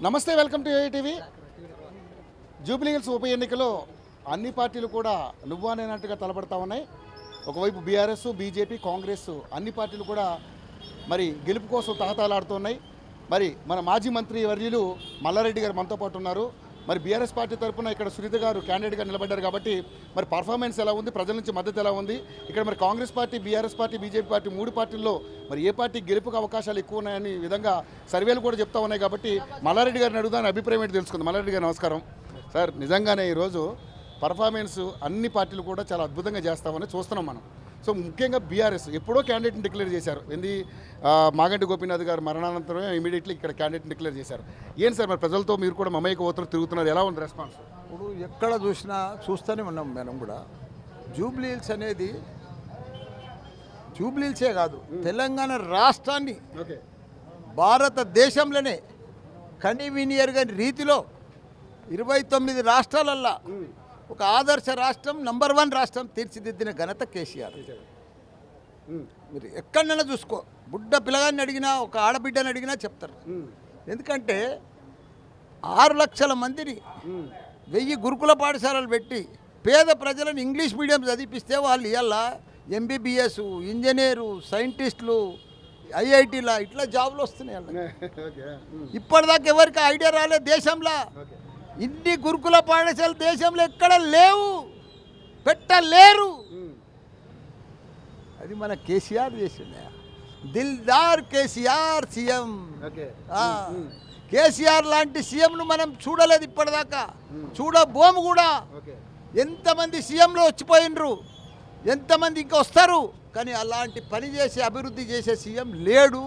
నమస్తే, welcome to ఏఐటీవీ. Jubilee hills ఉప ఎన్నికలో అన్ని పార్టీలు కూడా నువ్వానేనట్టుగా తలపడతా ఉన్నాయి. ఒకవైపు బీఆర్ఎస్, బీజేపీ, కాంగ్రెస్ అన్ని పార్టీలు కూడా మరి గెలుపు కోసం తహతలాడుతున్నాయి. మరి మన మాజీ మంత్రి వర్యులు మల్లారెడ్డి గారు మనతో పాటు ఉన్నారు. మరి బీఆర్ఎస్ పార్టీ తరఫున ఇక్కడ సునీత గారు క్యాండిడేట్గా నిలబడ్డారు కాబట్టి మరి పర్ఫార్మెన్స్ ఎలా ఉంది, ప్రజల నుంచి మద్దతు ఎలా ఉంది, ఇక్కడ మరి Congress party, BRS party, BJP party మూడు పార్టీల్లో మరి ఏ పార్టీ గెలుపుకు అవకాశాలు ఎక్కువ ఉన్నాయని విధంగా సర్వేలు కూడా చెప్తా ఉన్నాయి. కాబట్టి మల్లారెడ్డి గారిని అడుగుదాని అభిప్రాయం ఏంటి తెలుసుకుంది. మల్లారెడ్డి గారు నమస్కారం సార్. నిజంగానే ఈరోజు పర్ఫార్మెన్స్ అన్ని పార్టీలు కూడా చాలా అద్భుతంగా చేస్తామని చూస్తున్నాం మనం. సో ముఖ్యంగా బీఆర్ఎస్ ఎప్పుడో క్యాండిడేట్ని డిక్లేర్ చేశారు. మాగంటి గోపీనాథ్ గారు మరణానంతరమే ఇమీడియట్లీ ఇక్కడ క్యాండిడేట్ని డిక్లేర్ చేశారు. ఏంటి సార్ మరి ప్రజలతో మీరు కూడా మమేక ఓతులు తిరుగుతున్నారు, ఎలా ఉంది రెస్పాన్స్? ఇప్పుడు ఎక్కడ చూసినా చూస్తూనే ఉన్నాం మనం కూడా. జూబ్లీ హిల్స్ అనేది జూబ్లీ హిల్సే కాదు, తెలంగాణ రాష్ట్రాన్ని భారతదేశంలోనే కన్వీనియర్గా రీతిలో 29 రాష్ట్రాలల్లో ఒక ఆదర్శ రాష్ట్రం, నంబర్ 1 రాష్ట్రం తీర్చిదిద్దిన ఘనత కేసీఆర్. మీరు ఎక్కడైనా చూసుకో, బుడ్డ పిల్లగాన్ని అడిగినా, ఒక ఆడబిడ్డని అడిగినా చెప్తారు. ఎందుకంటే 6 లక్షల మందిని 1000 గురుకుల పాఠశాలలు పెట్టి పేద ప్రజలను ఇంగ్లీష్ మీడియం చదివిపిస్తే వాళ్ళు ఇవాళ ఎంబీబీఎస్, ఇంజనీరు, సైంటిస్టులు, ఐఐటీలా ఇట్లా జాబులు వస్తున్నాయి. ఇప్పటిదాకా ఎవరికి ఐడియా రాలేదు దేశంలో. ఇన్ని గురుకుల పాఠశాల దేశంలో ఎక్కడ లేవు, పెట్టలేరు. అది మన కేసీఆర్ చేసిండే. దిల్దార్ కేసీఆర్ సీఎం. కేసీఆర్ లాంటి సీఎంను మనం చూడలేదు ఇప్పటిదాకా, చూడబోము కూడా. ఎంతమంది సీఎంలు వచ్చిపోయినరు, ఎంతమంది ఇంకా వస్తారు, కానీ అలాంటి పని చేసి అభివృద్ధి చేసే సీఎం లేడు,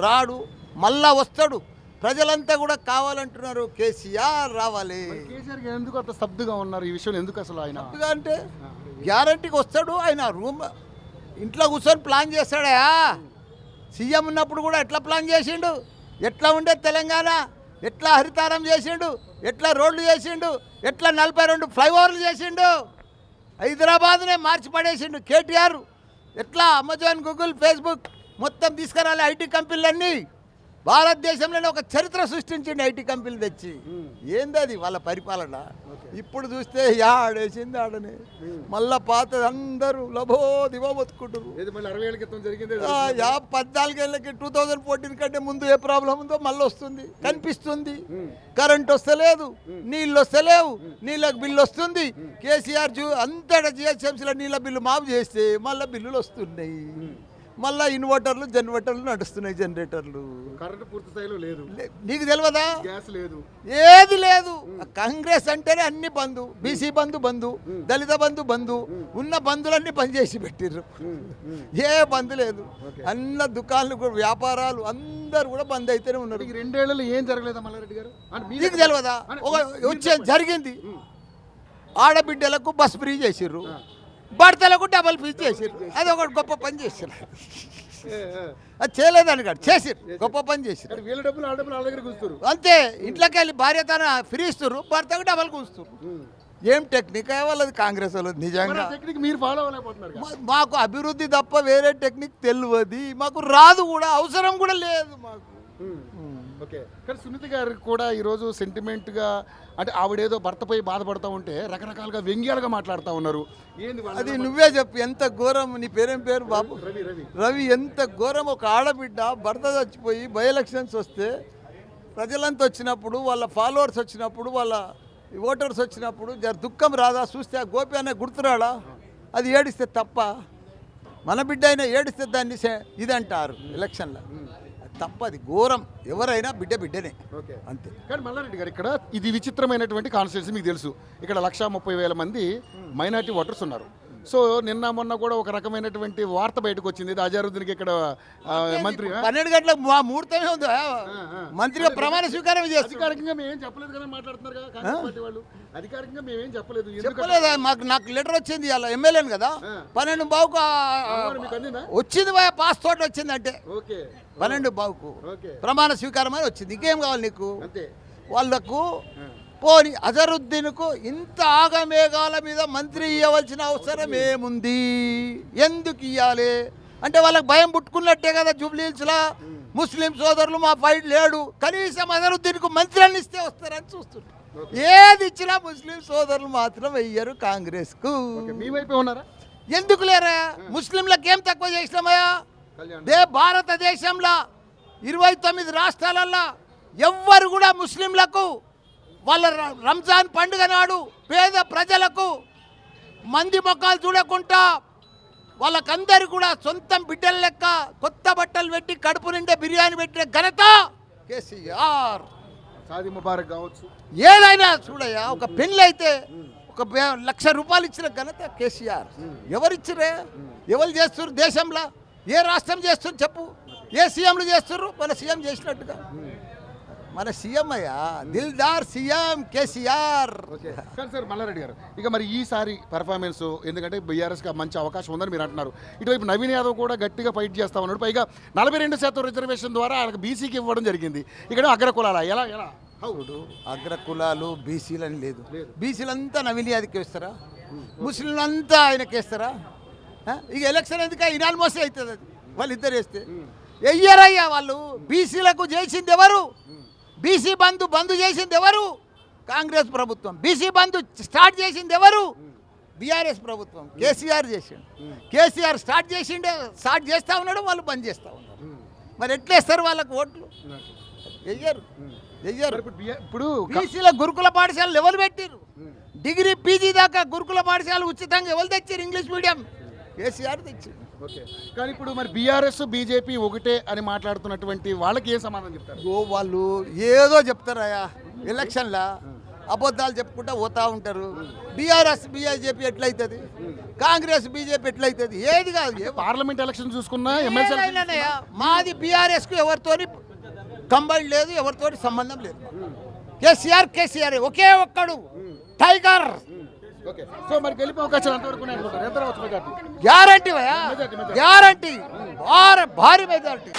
రాడు, మళ్ళా వస్తాడు. ప్రజలంతా కూడా కావాలంటున్నారు కేసీఆర్ రావాలి. కేసీఆర్ ఎందుకు అంత స్తబ్దుగా ఉన్నారు ఈ విషయంలో? ఎందుకు అసలు ఆయన అంటే గ్యారంటీకి వస్తాడు. ఆయన రూమ్ ఇంట్లో కూర్చొని ప్లాన్ చేస్తాడా? సీఎం ఉన్నప్పుడు కూడా ఎట్లా ప్లాన్ చేసిండు, ఎట్లా ఉండే తెలంగాణ, ఎట్లా హరితారం చేసిండు, ఎట్లా రోడ్లు చేసిండు, ఎట్లా 42 ఫ్లైఓవర్లు చేసిండు, హైదరాబాద్నే మార్చి పడేసిండు కేటీఆర్. ఎట్లా అమెజాన్, గూగుల్, ఫేస్బుక్ మొత్తం తీసుకురాలి ఐటీ కంపెనీలన్నీ. భారతదేశంలోనే ఒక చరిత్ర సృష్టించింది ఐటీ కంపెనీలు తెచ్చి. ఏంది అది వాళ్ళ పరిపాలన? ఇప్పుడు చూస్తే ఆడేసింది ఆడనే, మళ్ళా పాత అందరూ లభో దివో బతుకుంటారు. 14 ఏళ్ళ క్రితం జరిగింది. 14 ఏళ్ళకి 2014 కంటే ముందు ఏ ప్రాబ్లం ఉందో మళ్ళీ వస్తుంది, కనిపిస్తుంది. కరెంట్ వస్తలేదు, నీళ్ళు వస్తలేవు, నీళ్ళకి బిల్లు వస్తుంది. కేసీఆర్ అంతటా జిహెచ్ఎంసీలో నీళ్ళ బిల్లు మాఫ్ చేస్తే మళ్ళీ బిల్లులు వస్తున్నాయి. మళ్ళీ ఇన్వర్టర్లు, జనరేటర్లు నడుస్తున్నాయి. జనరేటర్లు కరెంట్ పూర్తి స్థాయిలో లేదు. నీకు తెలియదా? గ్యాస్ లేదు, ఏది లేదు. కాంగ్రెస్ అంటేనే అన్ని బంధు. బీసీ బంధు బంధు, దళిత బంధు బంధు, ఉన్న బంధులన్నీ పనిచేసి పెట్టిర్రు. ఏ బంధు లేదు. అన్న దుకాణాలు, వ్యాపారాలు అందరు కూడా బంద్ అయితేనే ఉన్నారు. 2 ఏళ్లలో ఏం జరగలేదా మల్లారెడ్డి గారు? నీకు తెలియదా? వచ్చే జరిగింది. ఆడబిడ్డలకు బస్ ఫ్రీ చేసిర్రు, భర్తలకు డబల్ ఫీజు చేసిర్రు. అది ఒక గొప్ప పని చేసిర్రు. అది చేయలేదని కాదు, చేసిర్రు, గొప్ప పని చేసిర్రు. వీళ్ళ డబ్బులు ఆ డబ్బులు వాళ్ళ దగ్గర కూర్చున్నారు అంతే. ఇంట్లోకి వెళ్ళి భార్య తన ఫ్రీ ఇస్తున్నారు, భర్తకు డబల్ కూస్తున్నారు. ఏం టెక్నిక్ వాళ్ళది కాంగ్రెస్ వాళ్ళది. నిజంగా టెక్నిక్ మీరు ఫాలో అవ్వలేకపోతున్నారు. మాకు అభివృద్ధి తప్ప వేరే టెక్నిక్ తెలియదు, మాకు రాదు కూడా, అవసరం కూడా లేదు మాకు. ఓకే. కానీ సునీత గారు కూడా ఈరోజు సెంటిమెంట్గా, అంటే ఆవిడేదో భర్తపై బాధపడుతూ ఉంటే రకరకాలుగా వ్యంగ్యాలుగా మాట్లాడుతూ ఉన్నారు. ఏంది అది నువ్వే చెప్పు. ఎంత ఘోరం. నీ పేరేం పేరు బాబు? రవి. ఎంత ఘోరం. ఒక ఆడబిడ్డ భర్త చచ్చిపోయి బై ఎలక్షన్స్ వస్తే ప్రజలంతా వచ్చినప్పుడు, వాళ్ళ ఫాలోవర్స్ వచ్చినప్పుడు, వాళ్ళ ఓటర్స్ వచ్చినప్పుడు దుఃఖం రాదా? చూస్తే ఆ గోపి అనే గుర్తురాడా? అది ఏడిస్తే తప్ప? మన బిడ్డ అయినా ఏడిస్తే దాన్ని ఇదంటారు ఎలక్షన్లో. తప్ప, అది ఘోరం. ఎవరైనా బిడ్డనే అంతే. కానీ మల్లారెడ్డి గారు ఇక్కడ ఇది విచిత్రమైనటువంటి కాన్స్టిట్యున్సీ. మీకు తెలుసు ఇక్కడ 130,000 మంది మైనార్టీ ఓటర్స్ ఉన్నారు. సో నిన్న మొన్న కూడా ఒక రకమైనటువంటి వార్త బయటకు వచ్చింది. అజారుద్దీన్కి ఇక్కడ మంత్రి 12 గంటల ముహూర్తమే ఉంది, మంత్రిగా ప్రమాణ స్వీకారం చేస్తారు. అధికారికంగా మేమేం చెప్పలేదు కదా మాట్లాడుతున్నారు కదా కాంగ్రెస్ పార్టీ వాళ్ళు. అధికారికంగా మేమేం చెప్పలేదు. నాకు లెటర్ వచ్చింది, అలా ఎమ్మెల్యేను కదా, 12 బావుకు వచ్చింది, పాస్ తోట వచ్చింది. అంటే 12 బావుకు ప్రమాణ స్వీకారం అని వచ్చింది. ఇంకేం కావాలి నీకు? వాళ్ళకు పోని అజరుద్దీన్కు ఇంత ఆగమేఘాల మీద మంత్రి ఇవ్వవలసిన అవసరం ఏముంది? ఎందుకు ఇవ్వాలి? అంటే వాళ్ళకి భయం పుట్టుకున్నట్టే కదా జూబ్లీహిల్స్లో ముస్లిం సోదరులు మా ఫైట్ లేడు, కనీసం అజరుద్దీన్కు మంత్రాన్ని ఇస్తే వస్తారని చూస్తుంటారు. ఏది ఇచ్చినా ముస్లిం సోదరులు మాత్రం వెయ్యరు కాంగ్రెస్కు. మీ వైపే ఉన్నారా? ఎందుకు లేరా? ముస్లింలకు ఏం తక్కువ చేసినామయ్యా? భారతదేశంలో 29 రాష్ట్రాలల్లో ఎవ్వరు కూడా ముస్లింలకు వాళ్ళ రంజాన్ పండుగ నాడు పేద ప్రజలకు మంది మొక్కలు చూడకుండా వాళ్ళకందరూ కూడా సొంతం బిడ్డల లెక్క కొత్త బట్టలు పెట్టి కడుపు నిండే బిర్యానీ పెట్టిన ఘనత కేసీఆర్. షాదీ ముబారక్ కావచ్చు, ఏదైనా చూడయ్యా, ఒక పెళ్ళి అయితే ఒక 1,00,000 రూపాయలు ఇచ్చిన ఘనత కేసీఆర్. ఎవరిచ్చిరే? ఎవరు చేస్తున్నారు దేశంలో? ఏ రాష్ట్రం చేస్తున్నారు చెప్పు? ఏ సీఎంలు చేస్తున్నారు? మన సీఎం చేసినట్టుగా మన సీఎం అయ్యా, దిల్దార్ సీఎం కేసీఆర్. సార్ మల్లారెడ్డి గారు, ఇక మరి ఈసారి పర్ఫార్మెన్స్ ఎందుకంటే బీఆర్ఎస్కి మంచి అవకాశం ఉందని మీరు అంటున్నారు. ఇటువైపు నవీన్ యాదవ్ కూడా గట్టిగా ఫైట్ చేస్తా ఉన్నాడు. పైగా 42% రిజర్వేషన్ ద్వారా ఆయనకు బీసీకి ఇవ్వడం జరిగింది. ఇక్కడ అగ్రకులాల ఎలా ఎలా చూడు, అగ్రకులాలు బీసీలని లేదు. బీసీలంతా నవీన్ యాదవ్కి వేస్తారా? ముస్లింలు అంతా ఆయనకి వేస్తారా? ఇక ఎలక్షన్ ఎందుకు ఇనాల్మోస్ట్ అవుతుంది అది వాళ్ళిద్దరు వేస్తే. వెయ్యరయ్యా వాళ్ళు. బీసీలకు చేసింది ఎవరు? బీసీ బంధు చేసింది ఎవరు? కాంగ్రెస్ ప్రభుత్వం. బీసీ బంధు స్టార్ట్ చేసింది ఎవరు? బీఆర్ఎస్ ప్రభుత్వం. కేసీఆర్ చేసిండు. కేసీఆర్ స్టార్ట్ చేస్తూ ఉన్నాడు, వాళ్ళు బంద్ చేస్తూ ఉన్నారు. మరి ఎట్లేస్తారు వాళ్ళకు ఓట్లు? వెయ్యరు. ఇప్పుడు బీసీల గురుకుల పాఠశాలలు ఎవరు పెట్టిరు? డిగ్రీ పీజీ దాకా గురుకుల పాఠశాల ఉచితంగా ఎవరు తెచ్చారు? ఇంగ్లీష్ మీడియం కేసీఆర్ తెచ్చారు. ఓకే, కానీ ఇప్పుడు మరి బీఆర్ఎస్ బీజేపీ ఒకటే అని మాట్లాడుతున్నటువంటి వాళ్ళకి ఏం సమాధానం చెప్తారు? వాళ్ళు ఏదో చెప్తారయ్యా, ఎలక్షన్లో అబద్ధాలు చెప్పుకుంటూ పోతా ఉంటారు. బీఆర్ఎస్ బీజేపీ ఎట్లయితుంది? కాంగ్రెస్ బీజేపీ ఎట్లయితుంది? ఏది కాదు. పార్లమెంట్ ఎలక్షన్ చూసుకున్నా ఎమ్మెల్సీ మాది బీఆర్ఎస్కు ఎవరితోని కంబైన్ లేదు, ఎవరితోటి సంబంధం లేదు. కేసీఆర్ ఒకే ఒక్కడు టైగర్. ఓకే, సో మరి గెలిపే అవకాశాలు ఎంతవరకు ఉన్నాయి? ఎంత రావచ్చు? గ్యారంటీ భారీ మెజార్టీ.